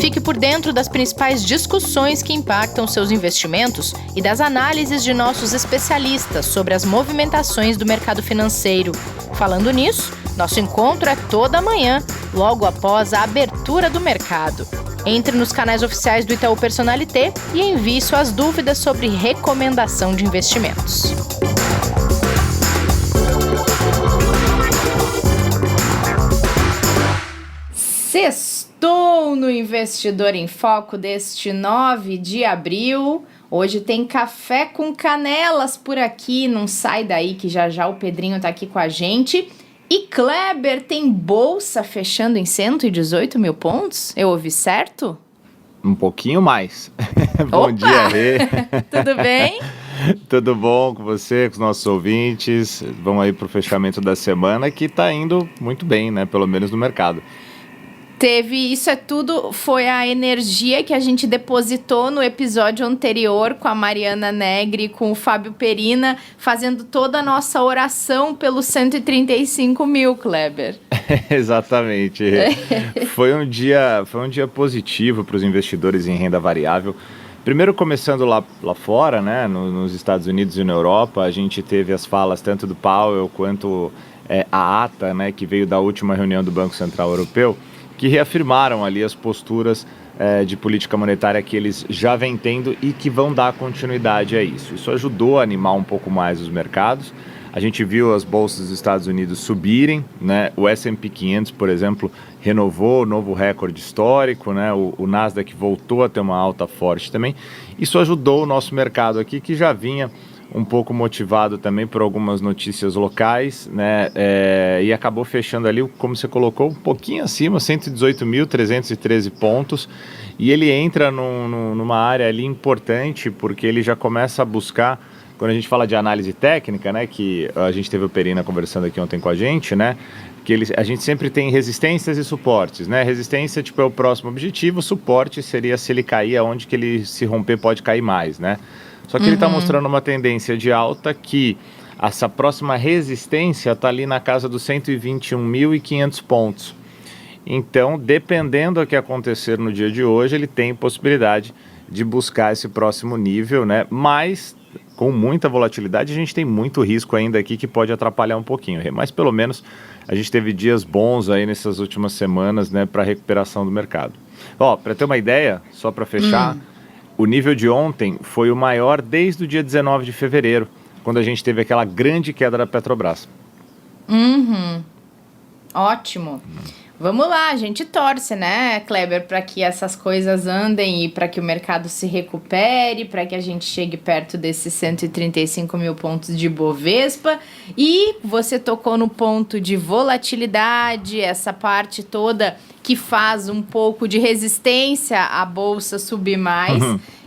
Fique por dentro das principais discussões que impactam seus investimentos e das análises de nossos especialistas sobre as movimentações do mercado financeiro. Falando nisso, nosso encontro é toda manhã, logo após a abertura do mercado. Entre nos canais oficiais do Itaú Personalité e envie suas dúvidas sobre recomendação de investimentos. Sextou no Investidor em Foco deste 9 de abril. Hoje tem café com canelas por aqui, não sai daí que já já o Pedrinho tá aqui com a gente. E Kleber, tem bolsa fechando em 118 mil pontos? Eu ouvi certo? Um pouquinho mais. Bom Opa! dia, Rê. Tudo bem? Tudo bom com você, com os nossos ouvintes? Vamos aí para o fechamento da semana que está indo muito bem, né? Pelo menos no mercado. Isso é tudo, foi a energia que a gente depositou no episódio anterior com a Mariana Negri e com o Fábio Perina, fazendo toda a nossa oração pelos 135 mil, Kleber. Exatamente. Foi um dia positivo para os investidores em renda variável. Primeiro, começando lá fora, né, nos Estados Unidos e na Europa, a gente teve as falas tanto do Powell quanto a ata, né, que veio da última reunião do Banco Central Europeu, que reafirmaram ali as posturas de política monetária que eles já vêm tendo e que vão dar continuidade a isso. Isso ajudou a animar um pouco mais os mercados. A gente viu as bolsas dos Estados Unidos subirem, né? O S&P 500, por exemplo, renovou o novo recorde histórico, né? O Nasdaq voltou a ter uma alta forte também. Isso ajudou o nosso mercado aqui, que já vinha um pouco motivado também por algumas notícias locais, né? E acabou fechando ali, como você colocou, um pouquinho acima, 118.313 pontos, e ele entra numa área ali importante, porque ele já começa a buscar, quando a gente fala de análise técnica, né, que a gente teve o Perina conversando aqui ontem com a gente, né, que a gente sempre tem resistências e suportes, né? Resistência, tipo, é o próximo objetivo, suporte seria se ele cair, aonde que ele se romper pode cair mais, né? Só que ele está mostrando uma tendência de alta que essa próxima resistência está ali na casa dos 121.500 pontos. Então, dependendo do que acontecer no dia de hoje, ele tem possibilidade de buscar esse próximo nível, né? Mas, com muita volatilidade, a gente tem muito risco ainda aqui que pode atrapalhar um pouquinho. Mas, pelo menos, a gente teve dias bons aí nessas últimas semanas, né, para recuperação do mercado. Ó, para ter uma ideia, só para fechar... O nível de ontem foi o maior desde o dia 19 de fevereiro, quando a gente teve aquela grande queda da Petrobras. Ótimo. Vamos lá, a gente torce, né, Kleber, para que essas coisas andem e para que o mercado se recupere, para que a gente chegue perto desses 135 mil pontos de Bovespa. E você tocou no ponto de volatilidade, essa parte toda que faz um pouco de resistência à bolsa subir mais.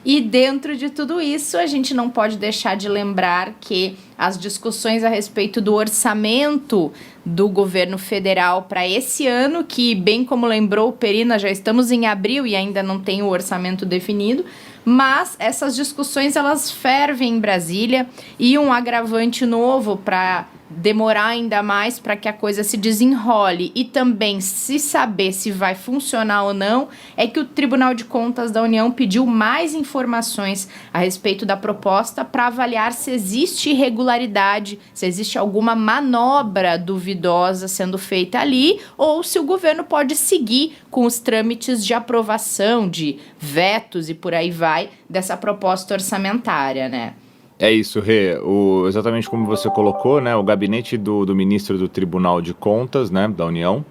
E dentro de tudo isso, a gente não pode deixar de lembrar que as discussões a respeito do orçamento do governo federal para esse ano, que, bem como lembrou o Perina, já estamos em abril e ainda não tem o orçamento definido, mas essas discussões elas fervem em Brasília, e um agravante novo para demorar ainda mais para que a coisa se desenrole e também se saber se vai funcionar ou não, é que o Tribunal de Contas da União pediu mais informações a respeito da proposta para avaliar se existe irregularidade, se existe alguma manobra duvidosa sendo feita ali, ou se o governo pode seguir com os trâmites de aprovação, de vetos e por aí vai, dessa proposta orçamentária, né? É isso, Rê. Exatamente como você colocou, né, o gabinete do ministro do Tribunal de Contas, né, da União,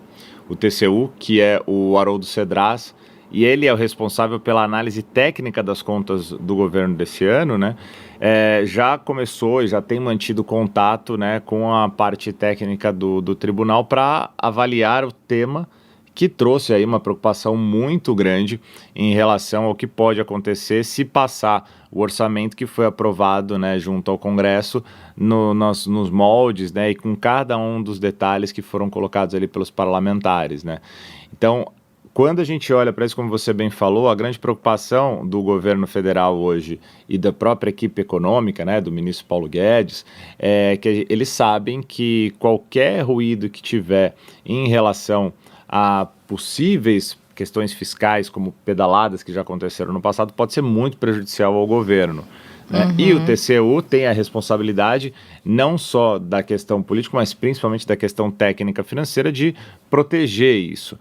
o TCU, que é o Haroldo Cedras, e ele é o responsável pela análise técnica das contas do governo desse ano, né, já começou e já tem mantido contato, né, com a parte técnica do tribunal para avaliar o tema, que trouxe aí uma preocupação muito grande em relação ao que pode acontecer se passar o orçamento que foi aprovado, né, junto ao Congresso, nos moldes, né, e com cada um dos detalhes que foram colocados ali pelos parlamentares, né. Então, quando a gente olha para isso, como você bem falou, a grande preocupação do governo federal hoje e da própria equipe econômica, né, do ministro Paulo Guedes, é que eles sabem que qualquer ruído que tiver em relação a possíveis questões fiscais, como pedaladas que já aconteceram no passado, pode ser muito prejudicial ao governo. Né? E o TCU tem a responsabilidade não só da questão política, mas principalmente da questão técnica financeira de proteger isso.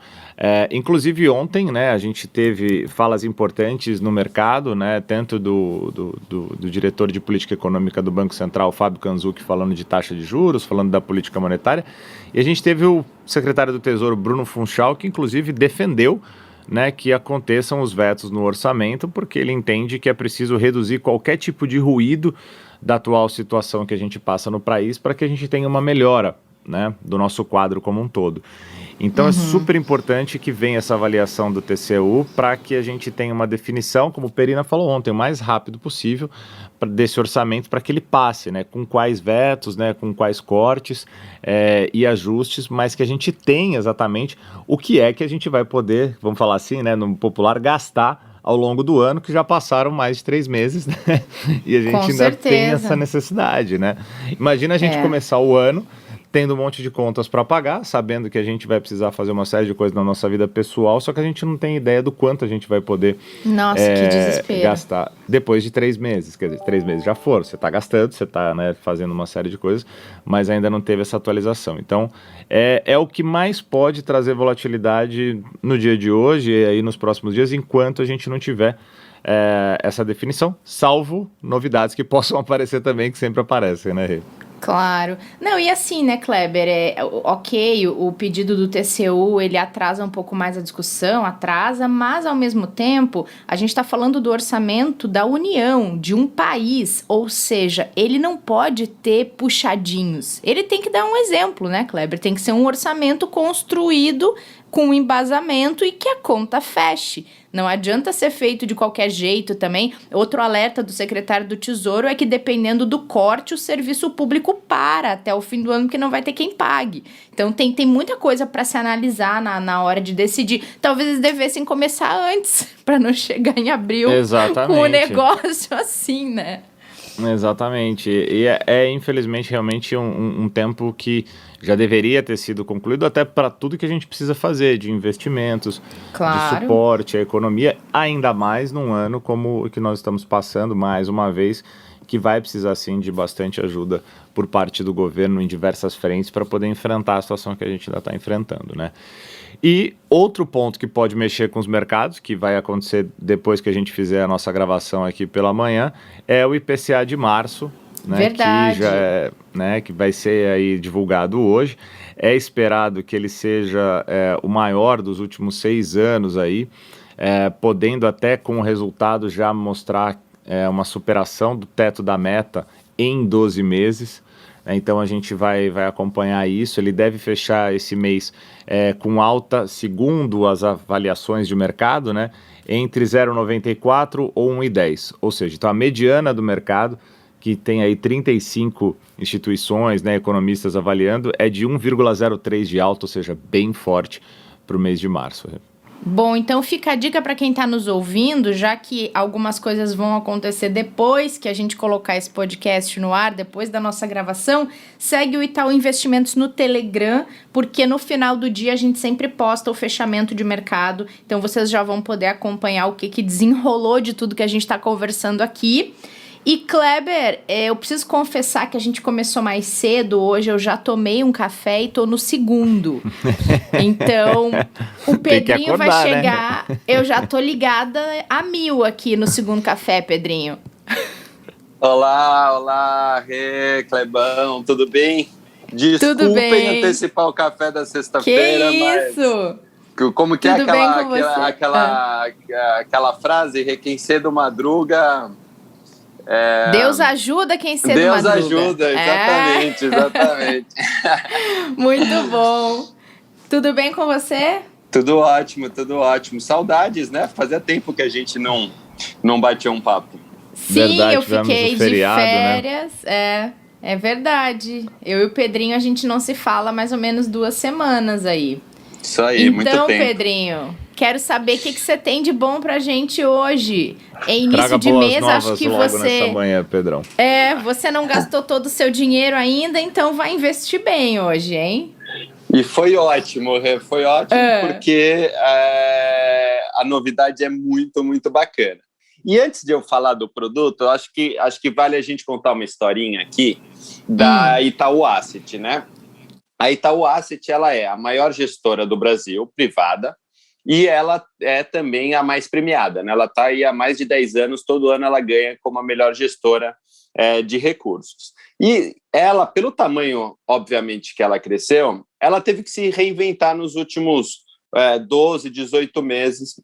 Inclusive ontem, né, a gente teve falas importantes no mercado, né, tanto do diretor de política econômica do Banco Central, Fábio Kanzuk, falando de taxa de juros, falando da política monetária, e a gente teve o secretário do Tesouro, Bruno Funchal, que inclusive defendeu, né, que aconteçam os vetos no orçamento, porque ele entende que é preciso reduzir qualquer tipo de ruído da atual situação que a gente passa no país para que a gente tenha uma melhora, né, do nosso quadro como um todo. Então é super importante que venha essa avaliação do TCU para que a gente tenha uma definição, como o Perina falou ontem, o mais rápido possível desse orçamento para que ele passe, né, com quais vetos, né, com quais cortes e ajustes, mas que a gente tenha exatamente o que é que a gente vai poder, vamos falar assim, né, no popular, gastar ao longo do ano, que já passaram mais de 3 meses, né? E a gente ainda tem essa necessidade, né? Imagina a gente começar o ano tendo um monte de contas para pagar, sabendo que a gente vai precisar fazer uma série de coisas na nossa vida pessoal, só que a gente não tem ideia do quanto a gente vai poder que desespero. gastar depois de 3 meses. Quer dizer, 3 meses já foram, você está gastando, você está, né, fazendo uma série de coisas, mas ainda não teve essa atualização. Então, é o que mais pode trazer volatilidade no dia de hoje e aí nos próximos dias, enquanto a gente não tiver essa definição, salvo novidades que possam aparecer também, que sempre aparecem, né, Rê? Claro. Não, e assim, né, Kleber, ok, o pedido do TCU, ele atrasa um pouco mais a discussão, mas ao mesmo tempo, a gente está falando do orçamento da União, de um país, ou seja, ele não pode ter puxadinhos. Ele tem que dar um exemplo, né, Kleber? Tem que ser um orçamento construído com embasamento e que a conta feche. Não adianta ser feito de qualquer jeito também. Outro alerta do secretário do Tesouro é que, dependendo do corte, o serviço público para até o fim do ano, porque não vai ter quem pague. Então, tem muita coisa para se analisar na hora de decidir. Talvez eles devessem começar antes, para não chegar em abril com o negócio assim, né? Exatamente. E infelizmente, realmente um tempo que já deveria ter sido concluído até para tudo que a gente precisa fazer, de investimentos, de suporte à economia, ainda mais num ano como o que nós estamos passando, mais uma vez, que vai precisar, sim, de bastante ajuda por parte do governo em diversas frentes para poder enfrentar a situação que a gente ainda está enfrentando, né? E outro ponto que pode mexer com os mercados, que vai acontecer depois que a gente fizer a nossa gravação aqui pela manhã, é o IPCA de março, né? Verdade. Que já né, que vai ser aí divulgado hoje. É esperado que ele seja o maior dos últimos 6 anos aí, podendo até com o resultado já mostrar uma superação do teto da meta em 12 meses. Então a gente vai acompanhar isso. Ele deve fechar esse mês com alta, segundo as avaliações de mercado, né, entre 0,94 ou 1,10. Ou seja, então a mediana do mercado, que tem aí 35 instituições, né, economistas avaliando, é de 1,03 de alta, ou seja, bem forte para o mês de março. Bom, então fica a dica para quem está nos ouvindo, já que algumas coisas vão acontecer depois que a gente colocar esse podcast no ar, depois da nossa gravação, segue o Itaú Investimentos no Telegram, porque no final do dia a gente sempre posta o fechamento de mercado, então vocês já vão poder acompanhar o que desenrolou de tudo que a gente está conversando aqui. E Kleber, eu preciso confessar que a gente começou mais cedo, hoje eu já tomei um café e tô no segundo. Então, o Pedrinho acordar, vai chegar, né? Eu já tô ligada a 1000 aqui no segundo café, Pedrinho. Olá, Clebão, tudo bem? Desculpem antecipar o café da sexta-feira, mas... isso? Como que tudo é aquela frase, quem cedo madruga... Deus ajuda quem cedo madruga. Deus ajuda, exatamente. Muito bom. Tudo bem com você? Tudo ótimo. Saudades, né? Fazia tempo que a gente não batia um papo. Sim, verdade, eu fiquei feriado, de férias. Né? É verdade. Eu e o Pedrinho, a gente não se fala há mais ou menos 2 semanas aí. Isso aí, muito tempo. Então, Pedrinho, quero saber o que você tem de bom pra gente hoje. É início Traga de boas mês, novas acho que logo você... nessa manhã, Pedrão. Você não gastou todo o seu dinheiro ainda, então vai investir bem hoje, hein? E foi ótimo, porque a novidade é muito, muito bacana. E antes de eu falar do produto, eu acho que vale a gente contar uma historinha aqui da Itaú Asset, né? A Itaú Asset, ela é a maior gestora do Brasil, privada, e ela é também a mais premiada, né? Ela está aí há mais de 10 anos, todo ano ela ganha como a melhor gestora de recursos. E ela, pelo tamanho, obviamente, que ela cresceu, ela teve que se reinventar nos últimos 12, 18 meses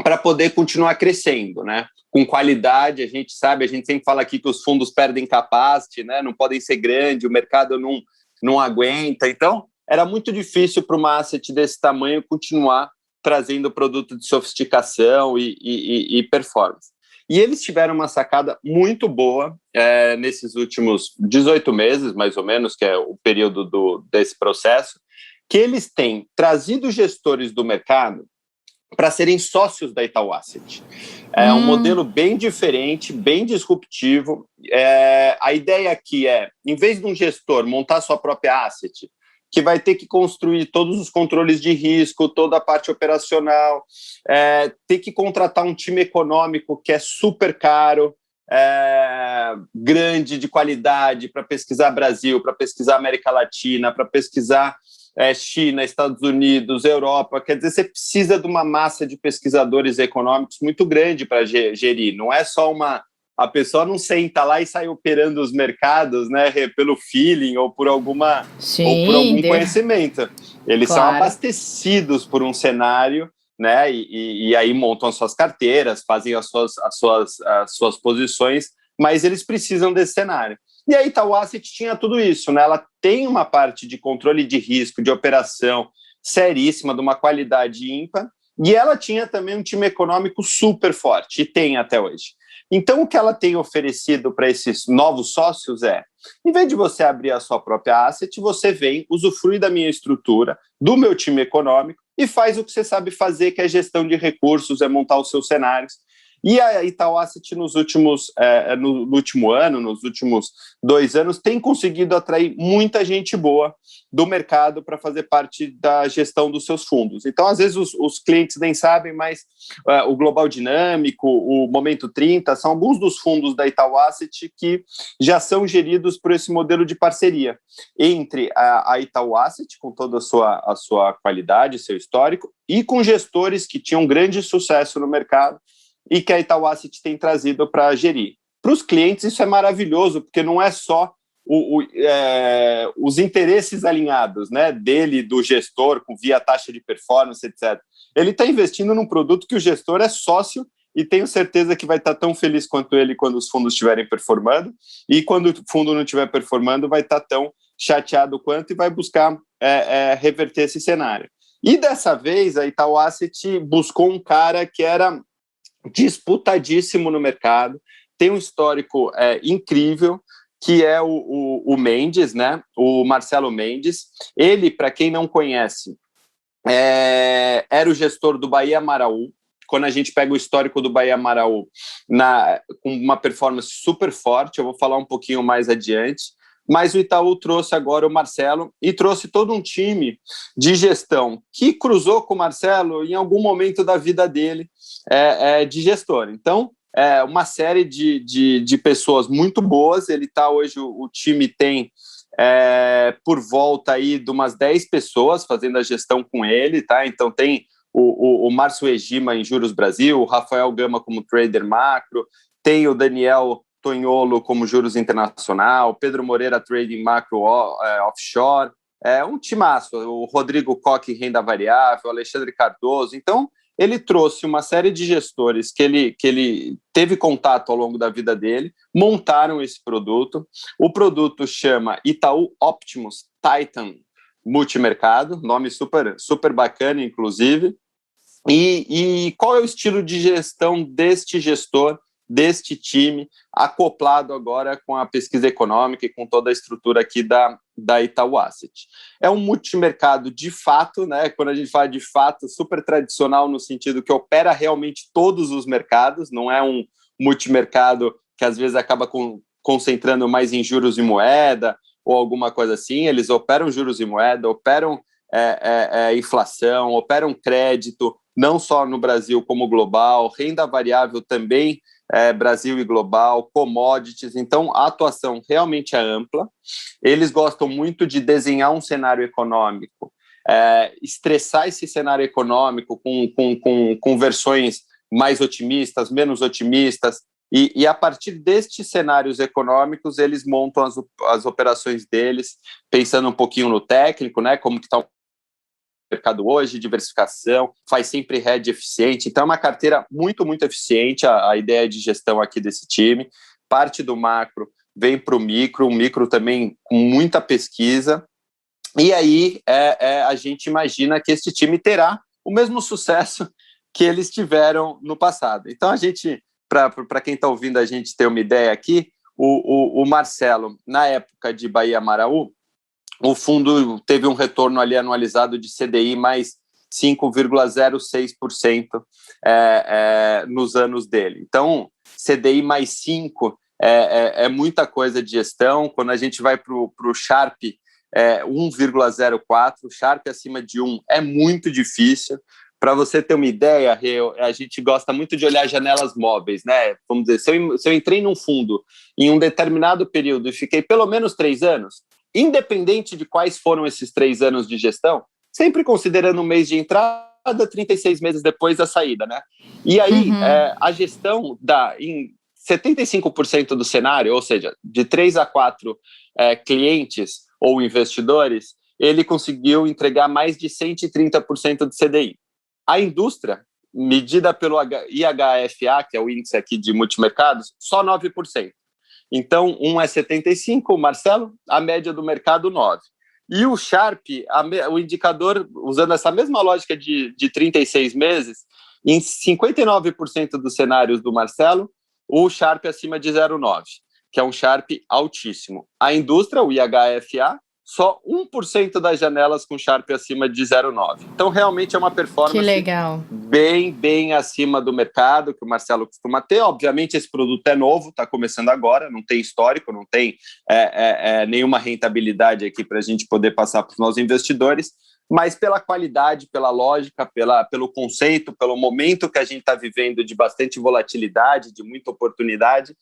para poder continuar crescendo, né? Com qualidade, a gente sempre fala aqui que os fundos perdem capacity, né? Não podem ser grandes, o mercado não aguenta. Então, era muito difícil para uma asset desse tamanho continuar trazendo produto de sofisticação e performance. E eles tiveram uma sacada muito boa nesses últimos 18 meses, mais ou menos, que é o período desse processo, que eles têm trazido gestores do mercado para serem sócios da Itaú Asset. É um modelo bem diferente, bem disruptivo. A ideia aqui em vez de um gestor montar sua própria asset, que vai ter que construir todos os controles de risco, toda a parte operacional, ter que contratar um time econômico que é super caro, grande, de qualidade, para pesquisar Brasil, para pesquisar América Latina, para pesquisar China, Estados Unidos, Europa. Quer dizer, você precisa de uma massa de pesquisadores econômicos muito grande para gerir. Não é só a pessoa não senta lá e sai operando os mercados, né, pelo feeling ou por algum conhecimento. Eles são abastecidos por um cenário, né, e aí montam as suas carteiras, fazem as suas posições, mas eles precisam desse cenário. E a Itaú Asset tinha tudo isso, né? Ela tem uma parte de controle de risco, de operação seríssima, de uma qualidade ímpar, e ela tinha também um time econômico super forte, e tem até hoje. Então, o que ela tem oferecido para esses novos sócios em vez de você abrir a sua própria asset, você vem, usufrui da minha estrutura, do meu time econômico, e faz o que você sabe fazer, que é gestão de recursos, é montar os seus cenários. E a Itaú Asset, no último ano, nos últimos 2 anos, tem conseguido atrair muita gente boa do mercado para fazer parte da gestão dos seus fundos. Então, às vezes, os clientes nem sabem, mas o Global Dinâmico, o Momento 30, são alguns dos fundos da Itaú Asset que já são geridos por esse modelo de parceria entre a Itaú Asset, com toda a sua qualidade, seu histórico, e com gestores que tinham grande sucesso no mercado e que a Itaú Asset tem trazido para gerir. Para os clientes, isso é maravilhoso, porque não é só os interesses alinhados, né, dele, do gestor, via taxa de performance, etc. Ele está investindo num produto que o gestor é sócio e tenho certeza que vai estar tão feliz quanto ele quando os fundos estiverem performando, e quando o fundo não estiver performando, vai estar tão chateado quanto e vai buscar reverter esse cenário. E dessa vez, a Itaú Asset buscou um cara que era disputadíssimo no mercado, tem um histórico incrível, que é o Mendes, né? O Marcelo Mendes. Ele, para quem não conhece, era o gestor do Bahia Maraú. Quando a gente pega o histórico do Bahia Maraú, com uma performance super forte, eu vou falar um pouquinho mais adiante, mas o Itaú trouxe agora o Marcelo e trouxe todo um time de gestão que cruzou com o Marcelo em algum momento da vida dele de gestor. Então, uma série de pessoas muito boas. Ele está hoje, o time tem por volta aí de umas 10 pessoas fazendo a gestão com ele, tá? Então tem o Márcio Egima em Juros Brasil, o Rafael Gama como trader macro, tem o Daniel Tonholo como Juros Internacional, Pedro Moreira Trading Macro Offshore, um timaço, o Rodrigo Coque Renda Variável, o Alexandre Cardoso. Então, ele trouxe uma série de gestores que ele teve contato ao longo da vida dele, montaram esse produto. O produto chama Itaú Optimus Titan Multimercado, nome super, super bacana, inclusive. E qual é o estilo de gestão deste gestor, deste time, acoplado agora com a pesquisa econômica e com toda a estrutura aqui da Itaú Asset? É um multimercado de fato, né? Quando a gente fala de fato, super tradicional no sentido que opera realmente todos os mercados, não é um multimercado que às vezes acaba concentrando mais em juros e moeda ou alguma coisa assim. Eles operam juros e moeda, operam inflação, operam crédito, não só no Brasil como global, renda variável também, Brasil e global, commodities. Então, a atuação realmente é ampla. Eles gostam muito de desenhar um cenário econômico, estressar esse cenário econômico com versões mais otimistas, menos otimistas, e a partir destes cenários econômicos, eles montam as operações deles, pensando um pouquinho no técnico, né, como que está o mercado hoje, diversificação, faz sempre hedge eficiente. Então, é uma carteira muito, muito eficiente, a ideia de gestão aqui desse time. Parte do macro vem para o micro também com muita pesquisa. E aí, a gente imagina que este time terá o mesmo sucesso que eles tiveram no passado. Então, a gente... Para quem está ouvindo a gente ter uma ideia aqui, o Marcelo, na época de Bahia Maraú, o fundo teve um retorno ali anualizado de CDI mais 5,06% nos anos dele. Então, CDI mais 5 é muita coisa de gestão. Quando a gente vai para o Sharp, 1,04, Sharp acima de 1 é muito difícil. Para você ter uma ideia, a gente gosta muito de olhar janelas móveis, né? Vamos dizer, se eu entrei num fundo em um determinado período e fiquei pelo menos 3 anos, independente de quais foram esses 3 anos de gestão, sempre considerando um mês de entrada, 36 meses depois da saída, né? E aí, a gestão dá em 75% do cenário, ou seja, de 3 a 4 clientes ou investidores, ele conseguiu entregar mais de 130% de CDI. A indústria, medida pelo IHFA, que é o índice aqui de multimercados, só 9%. Então, um é 75%, Marcelo, a média do mercado 9%. E o Sharp, o indicador, usando essa mesma lógica de 36 meses, em 59% dos cenários do Marcelo, o Sharp acima de 0,9%, que é um Sharp altíssimo. A indústria, o IHFA, só 1% das janelas com Sharp acima de 0,9. Então, realmente é uma performance bem acima do mercado, que o Marcelo costuma ter. Obviamente, esse produto é novo, está começando agora, não tem histórico, não tem nenhuma rentabilidade aqui para a gente poder passar para os nossos investidores, mas pela qualidade, pela lógica, pelo conceito, pelo momento que a gente está vivendo de bastante volatilidade, de muita oportunidade,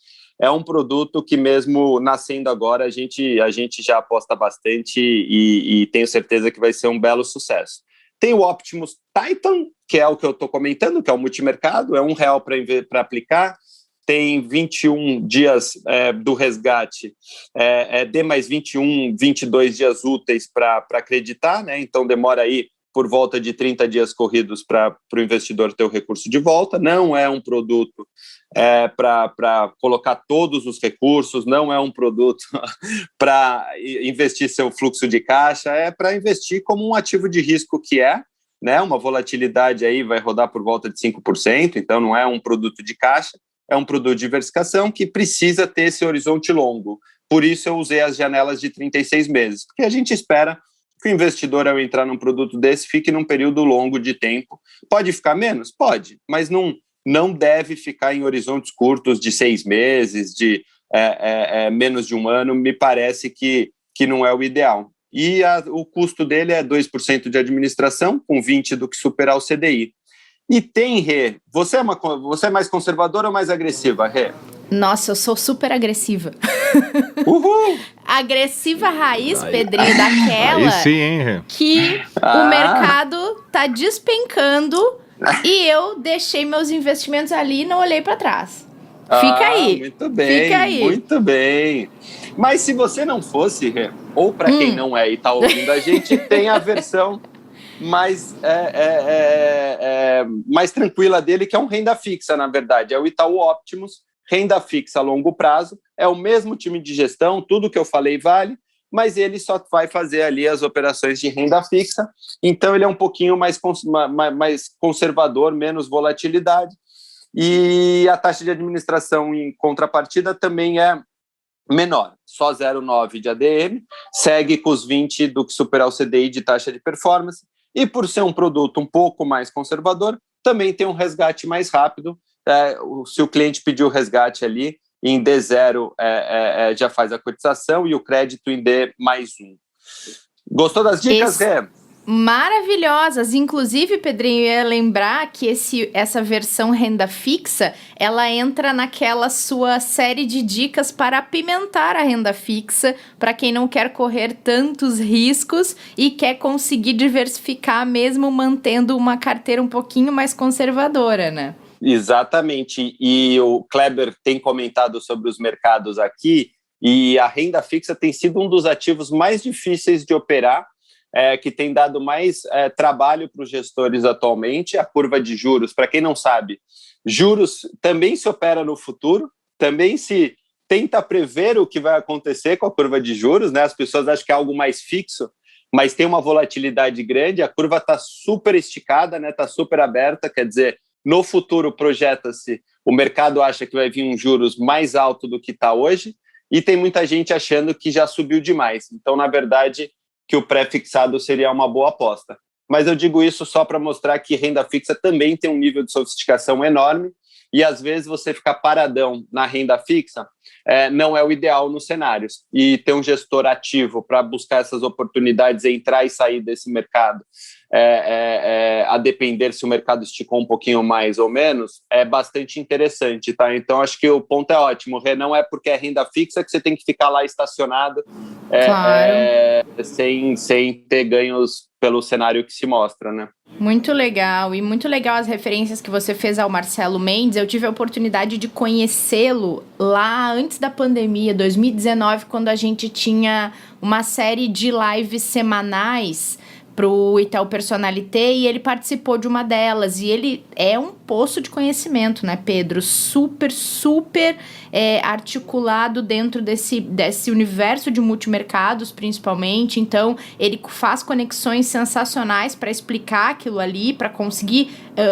é um produto que mesmo nascendo agora a gente já aposta bastante e tenho certeza que vai ser um belo sucesso. Tem o Optimus Titan, que é o que eu estou comentando, que é o multimercado, é R$1 para aplicar, tem 21 dias do resgate, D mais 21, 22 dias úteis para acreditar, né? Então demora aí por volta de 30 dias corridos para o investidor ter o recurso de volta. Não é um produto para colocar todos os recursos, não é um produto para investir seu fluxo de caixa, é para investir como um ativo de risco que né? Uma volatilidade aí vai rodar por volta de 5%, então não é um produto de caixa, é um produto de diversificação que precisa ter esse horizonte longo. Por isso eu usei as janelas de 36 meses, porque a gente espera que o investidor, ao entrar num produto desse, fique num período longo de tempo. Pode ficar menos? Pode, mas não deve ficar em horizontes curtos de 6 meses, de menos de um ano, me parece que não é o ideal. E o custo dele é 2% de administração, com 20% do que superar o CDI. E tem, Rê, você é mais conservadora ou mais agressiva, Rê? Nossa, eu sou super agressiva. Uhul! Agressiva raiz, Pedrinho, daquela aí sim, hein? Que o mercado tá despencando e eu deixei meus investimentos ali e não olhei para trás. Fica aí. Muito bem, fica aí. Muito bem. Mas se você não fosse, Rê, ou para quem não é e tá ouvindo a gente, tem a versão mais tranquila dele, que é um renda fixa, na verdade. É o Itaú Optimus, renda fixa a longo prazo. É o mesmo time de gestão, tudo que eu falei vale, mas ele só vai fazer ali as operações de renda fixa. Então, ele é um pouquinho mais conservador, menos volatilidade. E a taxa de administração em contrapartida também é menor, só 0,9 de ADM, segue com os 20 do que superar o CDI de taxa de performance, e por ser um produto um pouco mais conservador, também tem um resgate mais rápido. Se o cliente pedir o resgate ali, em D0 já faz a cotização, e o crédito em D mais 1. Gostou das dicas, Rê? maravilhosas. Inclusive, Pedrinho, eu ia lembrar que essa versão renda fixa, ela entra naquela sua série de dicas para apimentar a renda fixa, para quem não quer correr tantos riscos e quer conseguir diversificar mesmo mantendo uma carteira um pouquinho mais conservadora, né? Exatamente, e o Kleber tem comentado sobre os mercados aqui, e a renda fixa tem sido um dos ativos mais difíceis de operar, que tem dado mais trabalho para os gestores atualmente. A curva de juros, para quem não sabe, juros também se opera no futuro, também se tenta prever o que vai acontecer com a curva de juros, né? As pessoas acham que é algo mais fixo, mas tem uma volatilidade grande, a curva está super esticada, né? Está super aberta, quer dizer, no futuro projeta-se, o mercado acha que vai vir um juros mais alto do que está hoje, e tem muita gente achando que já subiu demais. Então, na verdade, que o pré-fixado seria uma boa aposta. Mas eu digo isso só para mostrar que renda fixa também tem um nível de sofisticação enorme, e às vezes você ficar paradão na renda fixa não é o ideal nos cenários. E ter um gestor ativo para buscar essas oportunidades, entrar e sair desse mercado, a depender se o mercado esticou um pouquinho mais ou menos, é bastante interessante, tá? Então, acho que o ponto é ótimo. Não é porque é renda fixa que você tem que ficar lá estacionado, Claro. sem ter ganhos pelo cenário que se mostra, né? Muito legal, e muito legal as referências que você fez ao Marcelo Mendes. Eu tive a oportunidade de conhecê-lo lá antes da pandemia, 2019, quando a gente tinha uma série de lives semanais pro Itaú Personalité, e ele participou de uma delas, e ele é um poço de conhecimento, né, Pedro? Super, super articulado dentro desse universo de multimercados, principalmente. Então, ele faz conexões sensacionais para explicar aquilo ali, para conseguir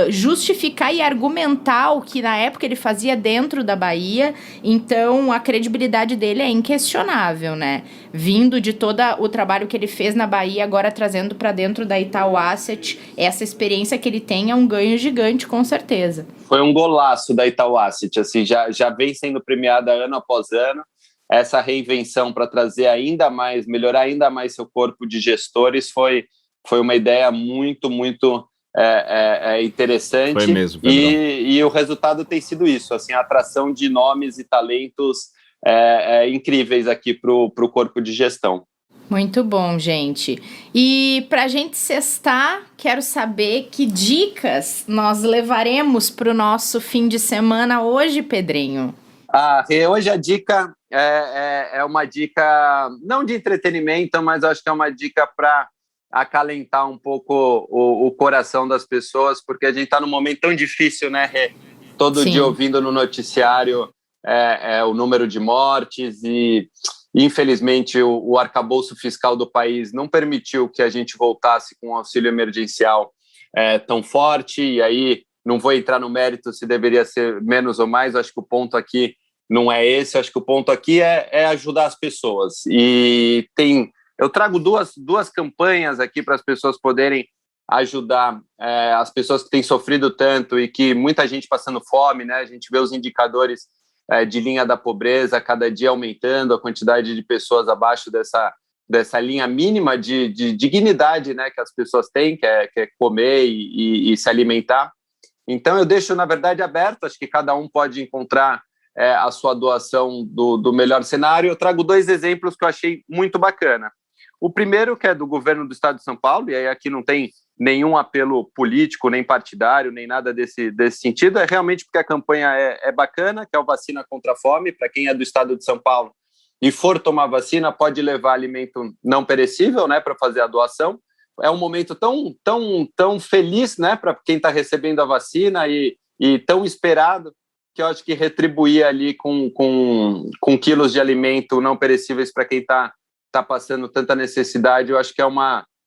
justificar e argumentar o que na época ele fazia dentro da Bahia. Então, a credibilidade dele é inquestionável, né? Vindo de todo o trabalho que ele fez na Bahia, agora trazendo para dentro da Itaú Asset, essa experiência que ele tem é um ganho gigante, com certeza. Foi um golaço da Itaú Asset, assim, já vem sendo premiada ano após ano. Essa reinvenção para trazer ainda mais, melhorar ainda mais seu corpo de gestores foi uma ideia muito, muito interessante. Foi mesmo, Pedro. E o resultado tem sido isso, assim, a atração de nomes e talentos incríveis aqui para o corpo de gestão. Muito bom, gente. E para a gente sextar, quero saber que dicas nós levaremos para o nosso fim de semana hoje, Pedrinho. Hoje a dica é uma dica, não de entretenimento, mas acho que é uma dica para acalentar um pouco o coração das pessoas, porque a gente está num momento tão difícil, né, Rê? Todo dia ouvindo no noticiário o número de mortes e, infelizmente, o arcabouço fiscal do país não permitiu que a gente voltasse com um auxílio emergencial tão forte, e aí não vou entrar no mérito se deveria ser menos ou mais, acho que o ponto aqui não é esse, acho que o ponto aqui é ajudar as pessoas. E eu trago duas campanhas aqui para as pessoas poderem ajudar as pessoas que têm sofrido tanto e que muita gente passando fome, né? A gente vê os indicadores de linha da pobreza cada dia aumentando, a quantidade de pessoas abaixo dessa linha mínima de dignidade, né, que as pessoas têm, que é comer e se alimentar. Então eu deixo, na verdade, aberto, acho que cada um pode encontrar a sua doação do melhor cenário. Eu trago 2 exemplos que eu achei muito bacana. O primeiro, que é do governo do estado de São Paulo, e aí aqui não tem nenhum apelo político, nem partidário, nem nada desse sentido, é realmente porque a campanha é bacana, que é o Vacina contra a Fome. Para quem é do estado de São Paulo e for tomar vacina, pode levar alimento não perecível, né, para fazer a doação. É um momento tão feliz, né, para quem está recebendo a vacina e tão esperado, que eu acho que retribuir ali com quilos de alimento não perecíveis para quem está passando tanta necessidade, eu acho que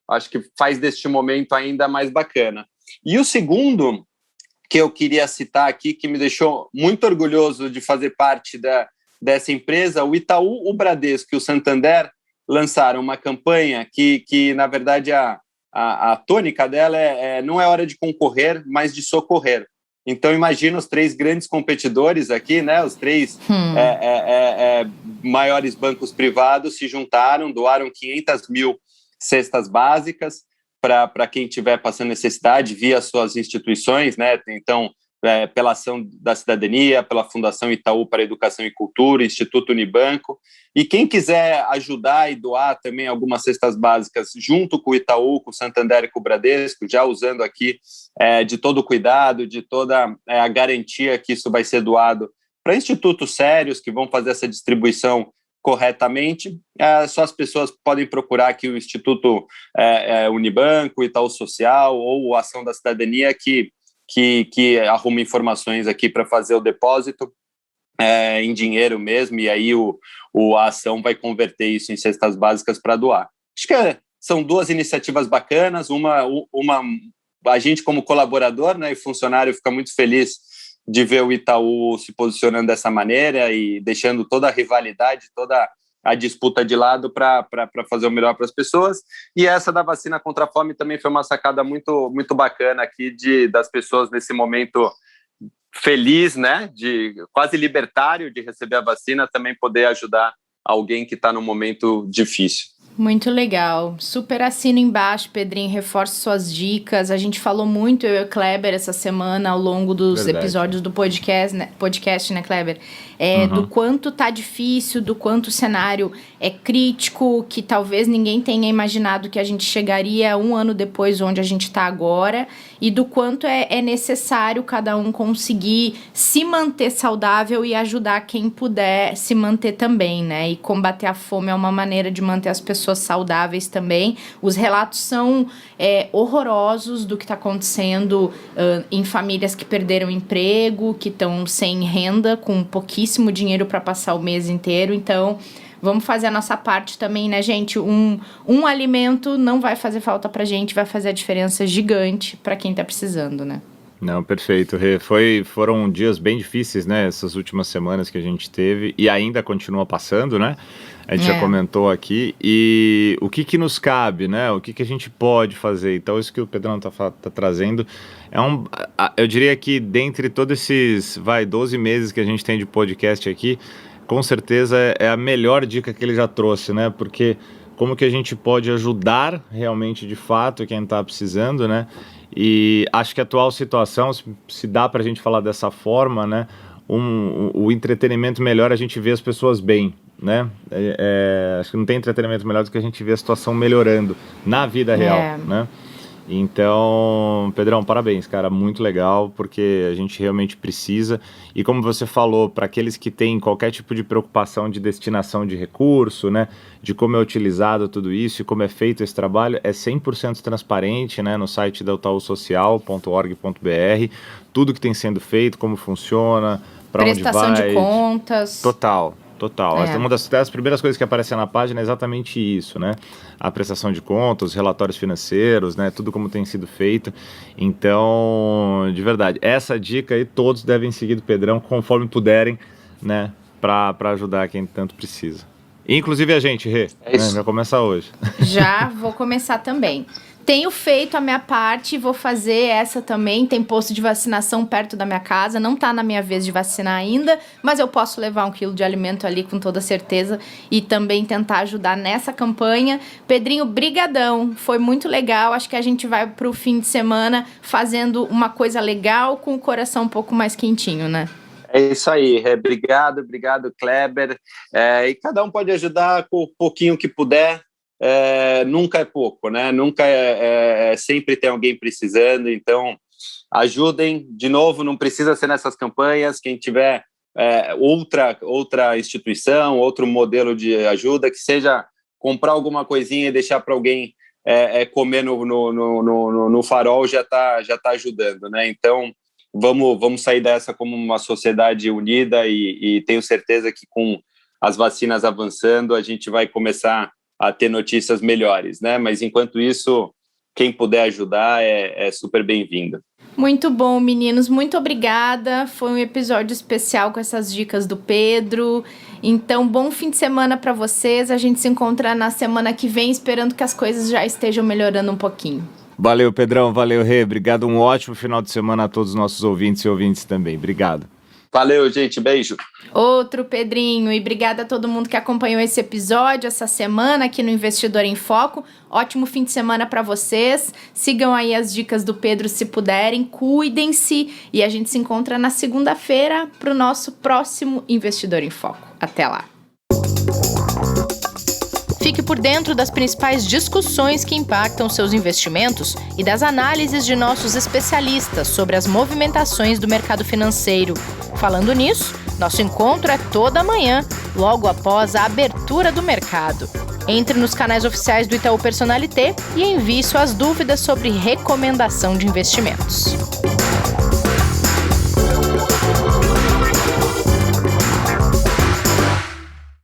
acho que faz deste momento ainda mais bacana. E o segundo que eu queria citar aqui, que me deixou muito orgulhoso de fazer parte dessa empresa, o Itaú, o Bradesco e o Santander lançaram uma campanha que na verdade, a tônica dela não é hora de concorrer, mas de socorrer. Então, imagina os 3 grandes competidores aqui, né? Os 3 maiores bancos privados se juntaram, doaram 500 mil cestas básicas para quem estiver passando necessidade via suas instituições, né? Então, pela Ação da Cidadania, pela Fundação Itaú para Educação e Cultura, Instituto Unibanco. E quem quiser ajudar e doar também algumas cestas básicas junto com o Itaú, com o Santander e com o Bradesco, já usando aqui de todo o cuidado, de toda a garantia que isso vai ser doado para institutos sérios que vão fazer essa distribuição corretamente, só as pessoas podem procurar aqui o Instituto Unibanco, Itaú Social ou Ação da Cidadania que arruma informações aqui para fazer o depósito em dinheiro mesmo, e aí a ação vai converter isso em cestas básicas para doar. Acho que são duas iniciativas bacanas, uma a gente como colaborador, né, e funcionário fica muito feliz de ver o Itaú se posicionando dessa maneira e deixando toda a rivalidade, toda a disputa de lado para fazer o melhor para as pessoas. E essa da vacina contra a fome também foi uma sacada muito, muito bacana aqui das pessoas nesse momento feliz, né, de quase libertário de receber a vacina, também poder ajudar alguém que está num momento difícil. Muito legal, super assino embaixo, Pedrinho, reforce suas dicas. A gente falou muito, eu e o Kleber, essa semana, ao longo dos episódios do podcast, né, Kleber? Do quanto tá difícil, do quanto o cenário é crítico, que talvez ninguém tenha imaginado que a gente chegaria um ano depois onde a gente tá agora, e do quanto é necessário cada um conseguir se manter saudável e ajudar quem puder se manter também, né? E combater a fome é uma maneira de manter as pessoas saudáveis também. Os relatos são horrorosos do que está acontecendo em famílias que perderam emprego, que estão sem renda, com pouquíssimo dinheiro para passar o mês inteiro. Então, vamos fazer a nossa parte também, né, gente? Um alimento não vai fazer falta pra gente, vai fazer a diferença gigante para quem tá precisando, né? Não, perfeito, Rê. Foram dias bem difíceis, né? Essas últimas semanas que a gente teve e ainda continua passando, né? A gente já comentou aqui. E o que nos cabe, né? O que a gente pode fazer? Então, isso que o Pedrão tá trazendo eu diria que dentre todos esses, 12 meses que a gente tem de podcast aqui, com certeza é a melhor dica que ele já trouxe, né? Porque como que a gente pode ajudar realmente, de fato, quem está precisando, né? E acho que a atual situação, se dá para a gente falar dessa forma, né? O entretenimento melhor, a gente vê as pessoas bem, né? Acho que não tem entretenimento melhor do que a gente ver a situação melhorando na vida real, né? Então, Pedrão, parabéns, cara, muito legal, porque a gente realmente precisa, e como você falou, para aqueles que têm qualquer tipo de preocupação de destinação de recurso, né, de como é utilizado tudo isso e como é feito esse trabalho, é 100% transparente, né, no site da itausocial.org.br, tudo que tem sendo feito, como funciona, para onde vai. Prestação de contas. Total. Uma das primeiras coisas que aparece na página é exatamente isso, né? A prestação de contas, os relatórios financeiros, né? Tudo como tem sido feito. Então, de verdade, essa dica aí todos devem seguir do Pedrão conforme puderem, né? Para ajudar quem tanto precisa. Inclusive a gente, Rê, né? Já começa hoje. Já vou começar também. Tenho feito a minha parte, vou fazer essa também. Tem posto de vacinação perto da minha casa. Não tá na minha vez de vacinar ainda, mas eu posso levar 1 quilo de alimento ali com toda certeza e também tentar ajudar nessa campanha. Pedrinho, brigadão. Foi muito legal. Acho que a gente vai pro fim de semana fazendo uma coisa legal com o coração um pouco mais quentinho, né? É isso aí. Obrigado, Kleber. E cada um pode ajudar com o pouquinho que puder. Nunca é pouco, né? Nunca sempre tem alguém precisando, então ajudem. De novo, não precisa ser nessas campanhas. Quem tiver outra instituição, outro modelo de ajuda, que seja comprar alguma coisinha e deixar para alguém comer no farol, já tá ajudando, né? Então vamos sair dessa como uma sociedade unida e tenho certeza que com as vacinas avançando a gente vai começar a ter notícias melhores, né? Mas enquanto isso, quem puder ajudar é super bem-vindo. Muito bom, meninos. Muito obrigada. Foi um episódio especial com essas dicas do Pedro. Então, bom fim de semana para vocês. A gente se encontra na semana que vem, esperando que as coisas já estejam melhorando um pouquinho. Valeu, Pedrão. Valeu, Rê. Obrigado. Um ótimo final de semana a todos os nossos ouvintes e ouvintes também. Obrigado. Valeu, gente. Beijo. Outro, Pedrinho, e obrigada a todo mundo que acompanhou esse episódio essa semana aqui no Investidor em Foco. Ótimo fim de semana para vocês. Sigam aí as dicas do Pedro se puderem, cuidem-se e a gente se encontra na segunda-feira para o nosso próximo Investidor em Foco. Até lá. Fique por dentro das principais discussões que impactam seus investimentos e das análises de nossos especialistas sobre as movimentações do mercado financeiro. Falando nisso, nosso encontro é toda manhã, logo após a abertura do mercado. Entre nos canais oficiais do Itaú Personalité e envie suas dúvidas sobre recomendação de investimentos.